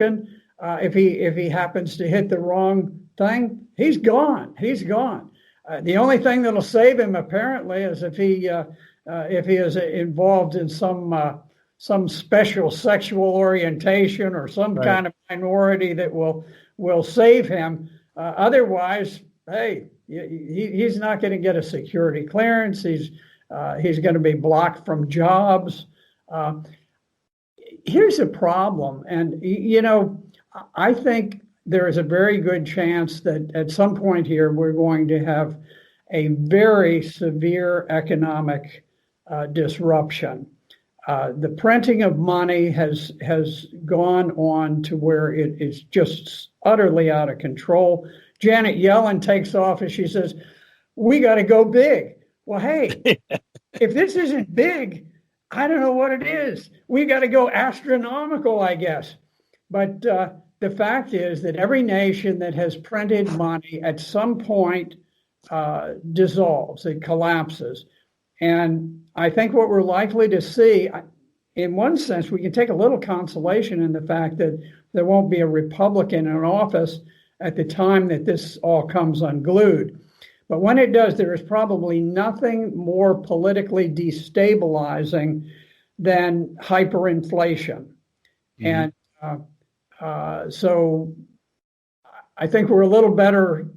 if he happens to hit the wrong thing, he's gone. He's gone. The only thing that'll save him apparently is if he is involved in some special sexual orientation or some kind of minority that will save him. Otherwise, hey, he's not going to get a security clearance. He's going to be blocked from jobs. Here's a problem, and I think there is a very good chance that at some point here we're going to have a very severe economic disruption. The printing of money has gone on to where it is just utterly out of control. Janet Yellen takes off and she says, "We got to go big." Well, hey, if this isn't big, I don't know what it is. We got to go astronomical, I guess. But the fact is that every nation that has printed money at some point dissolves, it collapses. And I think what we're likely to see, in one sense, we can take a little consolation in the fact that there won't be a Republican in office at the time that this all comes unglued. But when it does, there is probably nothing more politically destabilizing than hyperinflation. Mm-hmm. And so I think we're a little better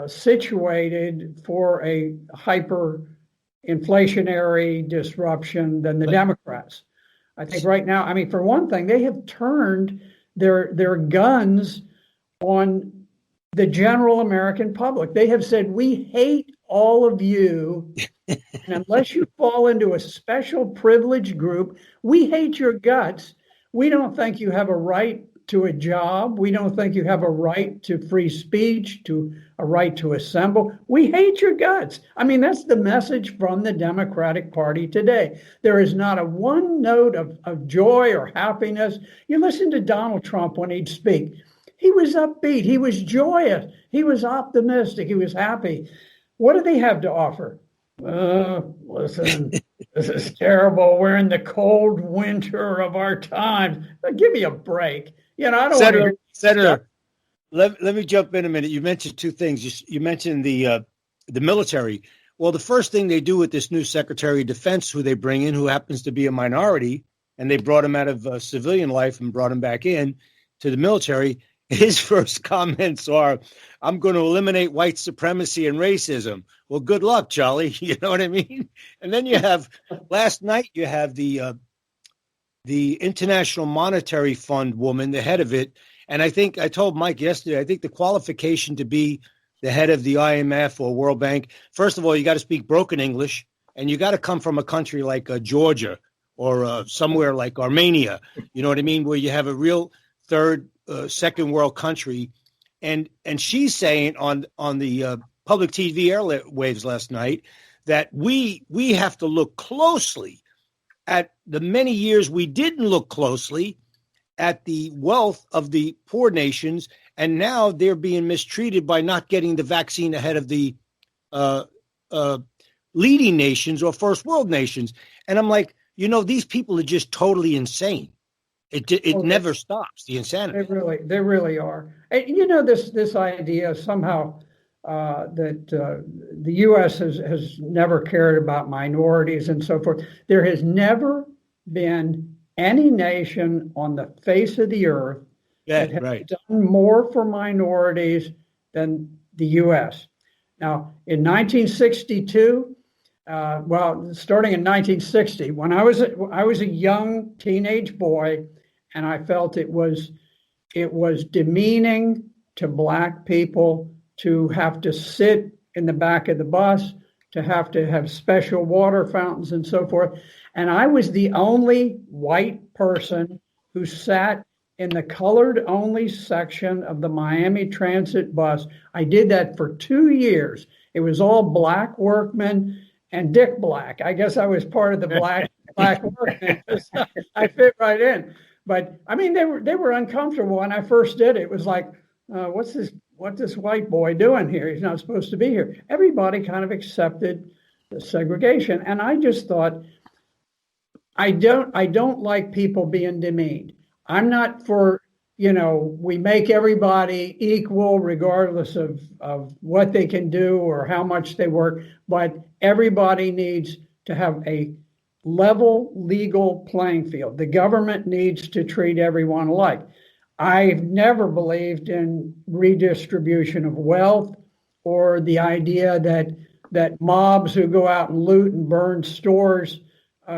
situated for a hyperinflationary disruption than the Democrats. I think right now, I mean, for one thing, they have turned their guns on the general American public. They have said, we hate all of you. And unless you fall into a special privileged group, we hate your guts. We don't think you have a right to a job. We don't think you have a right to free speech, to a right to assemble. We hate your guts. I mean, that's the message from the Democratic Party today. There is not a one note of joy or happiness. You listen to Donald Trump when he'd speak. He was upbeat. He was joyous. He was optimistic. He was happy. What do they have to offer? Listen, this is terrible. We're in the cold winter of our times. Give me a break. I don't want to. Senator, let me jump in a minute. You mentioned two things. You mentioned the military. Well, the first thing they do with this new Secretary of Defense, who they bring in, who happens to be a minority, and they brought him out of civilian life and brought him back in to the military. His first comments are, "I'm going to eliminate white supremacy and racism." Well, good luck, Charlie. You know what I mean? And then you have, last night, you have the International Monetary Fund woman, the head of it. And I think I told Mike yesterday, I think the qualification to be the head of the IMF or World Bank, first of all, you got to speak broken English, and you got to come from a country like Georgia or somewhere like Armenia. You know what I mean? Where you have a real second world country, and she's saying on the public TV airwaves last night that we have to look closely at the many years we didn't look closely at the wealth of the poor nations, and now they're being mistreated by not getting the vaccine ahead of the leading nations or first world nations. And I'm like, these people are just totally insane. It never stops, the insanity. They really are. And this idea somehow that the U.S. has never cared about minorities and so forth. There has never been any nation on the face of the earth that has done more for minorities than the U.S. Now, in 1962, starting in 1960, when I was a young teenage boy, and I felt it was demeaning to Black people to have to sit in the back of the bus, to have special water fountains and so forth. And I was the only white person who sat in the colored only section of the Miami Transit bus. I did that for 2 years. It was all Black workmen and Dick Black. I guess I was part of the Black workmen. I fit right in. But I mean, they were uncomfortable when I first did it. It was like, what's this white boy doing here? He's not supposed to be here. Everybody kind of accepted the segregation, and I just thought, I don't like people being demeaned. I'm not for we make everybody equal regardless of what they can do or how much they work, but everybody needs to have a level legal playing field. The government needs to treat everyone alike. I've never believed in redistribution of wealth or the idea that mobs who go out and loot and burn stores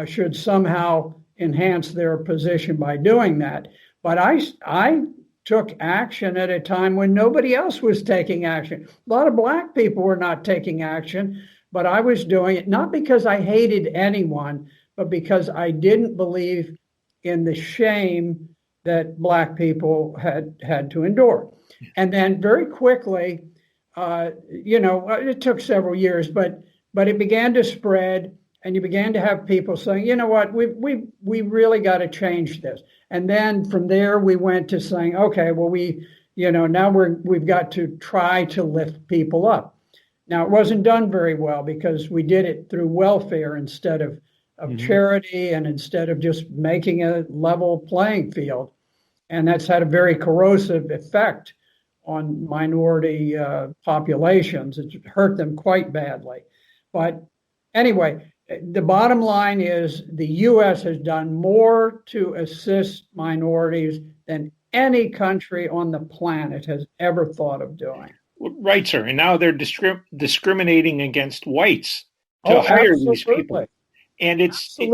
should somehow enhance their position by doing that. But I took action at a time when nobody else was taking action. A lot of black people were not taking action, but I was doing it not because I hated anyone, but because I didn't believe in the shame that black people had to endure. And then very quickly, it took several years, but it began to spread, and you began to have people saying, you know what, we really got to change this. And then from there, we went to saying, okay, well, now we've got to try to lift people up. Now, it wasn't done very well because we did it through welfare instead of charity and instead of just making a level playing field. And that's had a very corrosive effect on minority populations. It hurt them quite badly. But anyway, the bottom line is the U.S. has done more to assist minorities than any country on the planet has ever thought of doing. Right, sir. And now they're discriminating against whites to hire these people. And it's, to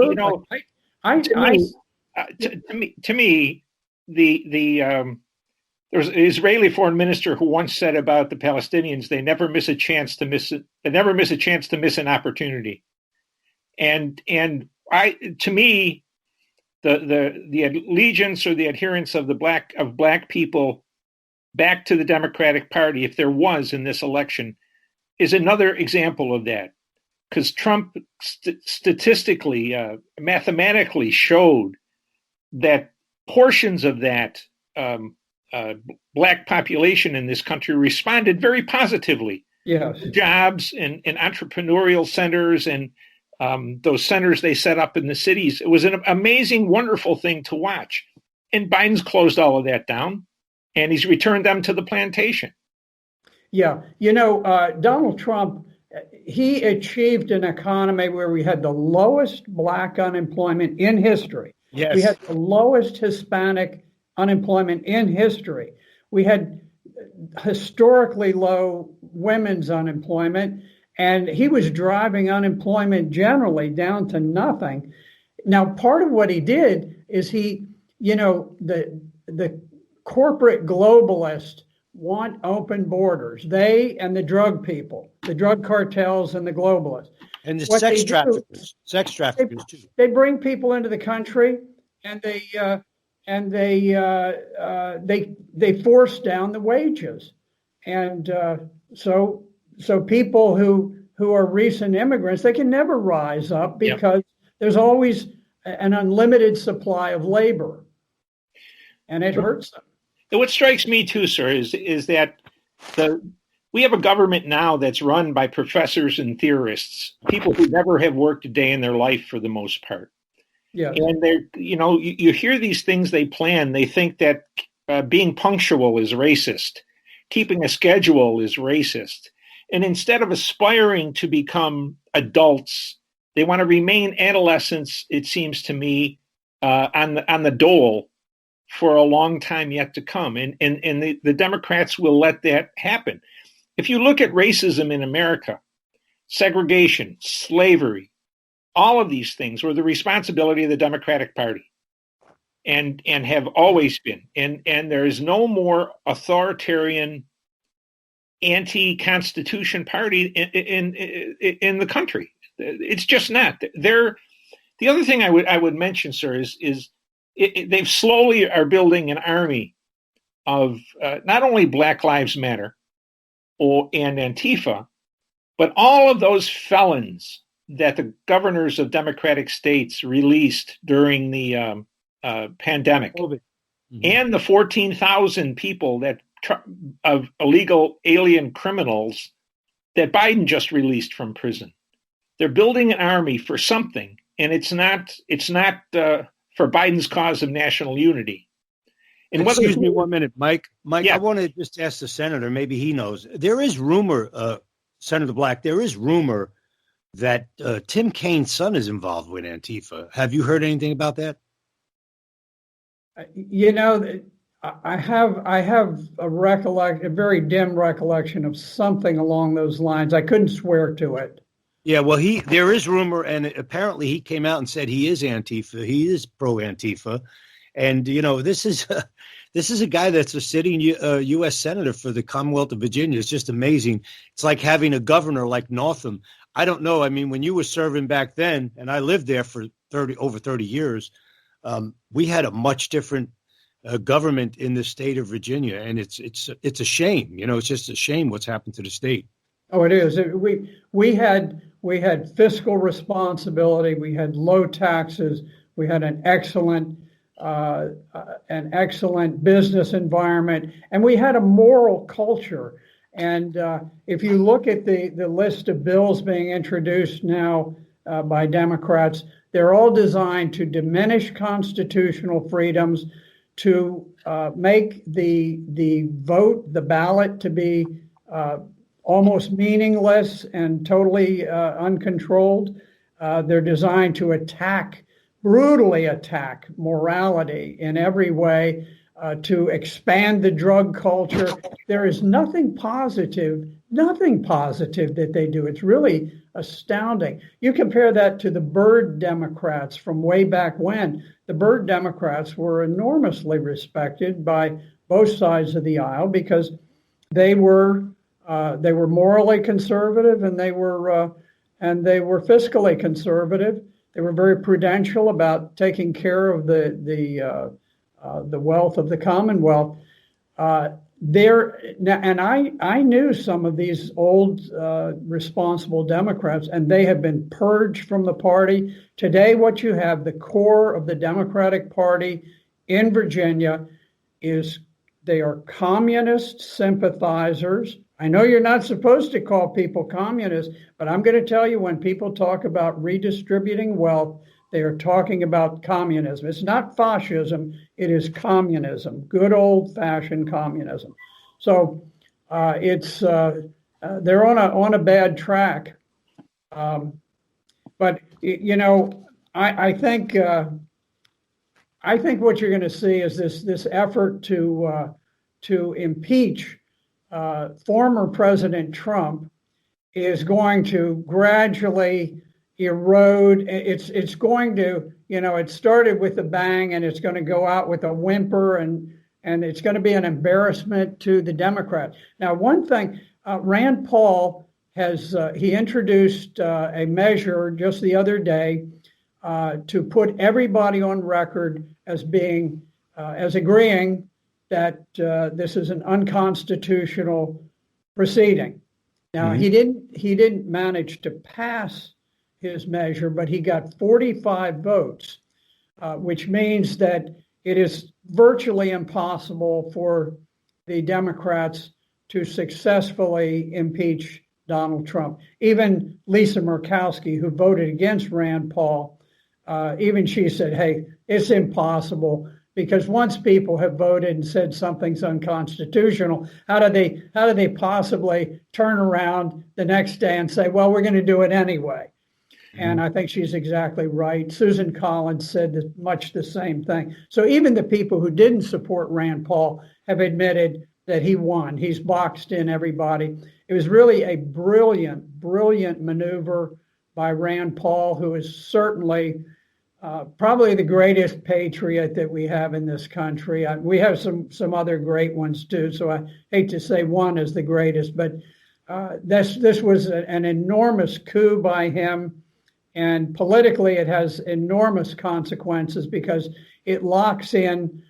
me, there was an Israeli foreign minister who once said about the Palestinians, they never miss a chance to miss it. They never miss a chance to miss an opportunity. And to me, the allegiance or the adherence of black people back to the Democratic Party, if there was in this election, is another example of that. Because Trump statistically, mathematically showed that portions of that black population in this country responded very positively. Yes. Jobs and entrepreneurial centers and those centers they set up in the cities. It was an amazing, wonderful thing to watch. And Biden's closed all of that down, and he's returned them to the plantation. Yeah. Donald Trump, he achieved an economy where we had the lowest black unemployment in history. Yes. We had the lowest Hispanic unemployment in history. We had historically low women's unemployment, and he was driving unemployment generally down to nothing. Now, part of what he did is the corporate globalists want open borders. They and the drug people, the drug cartels and the globalists. And the sex traffickers too. They bring people into the country and they force down the wages. And so people who are recent immigrants, they can never rise up because there's always an unlimited supply of labor, and it hurts them. What strikes me too, sir, is that we have a government now that's run by professors and theorists, people who never have worked a day in their life for the most part. Yeah. And you hear these things they plan. They think that being punctual is racist, keeping a schedule is racist, and instead of aspiring to become adults, they want to remain adolescents. It seems to me on the dole for a long time yet to come. And the Democrats will let that happen. If you look at racism in America, segregation, slavery, all of these things were the responsibility of the Democratic Party and have always been. And there is no more authoritarian anti-Constitution party in the country. It's just not. The other thing I would mention, sir, is they've slowly are building an army of not only Black Lives Matter and Antifa, but all of those felons that the governors of Democratic states released during the pandemic, and the 14,000 people of illegal alien criminals that Biden just released from prison. They're building an army for something, and it's not for Biden's cause of national unity. And whether Excuse me 1 minute, Mike. Mike, Yeah. I want to just ask the senator, maybe he knows. There is rumor, Senator Black, there is rumor that Tim Kaine's son is involved with Antifa. Have you heard anything about that? You know, I have a very dim recollection of something along those lines. I couldn't swear to it. Yeah, well, there is rumor, and apparently he came out and said he is Antifa. He is pro Antifa, and this is a guy that's a sitting U.S. senator for the Commonwealth of Virginia. It's just amazing. It's like having a governor like Northam. I don't know. I mean, when you were serving back then, and I lived there for over 30 years, we had a much different government in the state of Virginia, and it's a shame. It's just a shame what's happened to the state. Oh, it is. We had fiscal responsibility. We had low taxes. We had an excellent business environment, and we had a moral culture. And if you look at the list of bills being introduced now by Democrats, they're all designed to diminish constitutional freedoms, to make the ballot to be almost meaningless and totally uncontrolled. They're designed to brutally attack morality in every way, to expand the drug culture. There is nothing positive that they do. It's really astounding. You compare that to the Byrd Democrats from way back when. The Byrd Democrats were enormously respected by both sides of the aisle because they were morally conservative, and they were fiscally conservative. They were very prudential about taking care of the wealth of the Commonwealth. I knew some of these old responsible Democrats, and they have been purged from the party. Today, what you have, the core of the Democratic Party in Virginia, is they are communist sympathizers. I know you're not supposed to call people communists, but I'm going to tell you, when people talk about redistributing wealth, they are talking about communism. It's not fascism, it is communism, good old-fashioned communism. So they're on a bad track. But I think what you're going to see is this effort to impeach former President Trump is going to gradually erode. It's going to, it started with a bang, and it's going to go out with a whimper, and it's going to be an embarrassment to the Democrats. Now, one thing, Rand Paul he introduced a measure just the other day to put everybody on record as agreeing that this is an unconstitutional proceeding. Now, he didn't manage to pass his measure, but he got 45 votes, which means that it is virtually impossible for the Democrats to successfully impeach Donald Trump. Even Lisa Murkowski, who voted against Rand Paul, even she said, hey, it's impossible, because once people have voted and said something's unconstitutional, how do they possibly turn around the next day and say, well, we're going to do it anyway? And I think she's exactly right. Susan Collins said much the same thing. So even the people who didn't support Rand Paul have admitted that he won. He's boxed in everybody. It was really a brilliant maneuver by Rand Paul, who is certainly probably the greatest patriot that we have in this country. We have some other great ones too, so I hate to say one is the greatest, but this was an enormous coup by him. And politically, it has enormous consequences because it locks in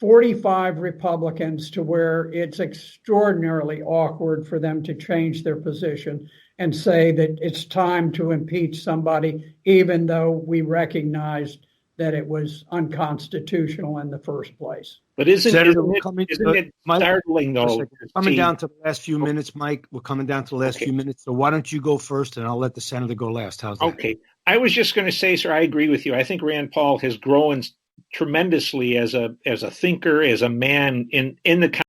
45 Republicans to where it's extraordinarily awkward for them to change their position and say that it's time to impeach somebody, even though we recognized that it was unconstitutional in the first place. But isn't Mike, it startling, though? Coming down to the last few minutes, Mike. We're coming down to the last few minutes. So why don't you go first, and I'll let the senator go last. How's that? Okay. I was just going to say, sir, I agree with you. I think Rand Paul has grown tremendously as a thinker, as a man in the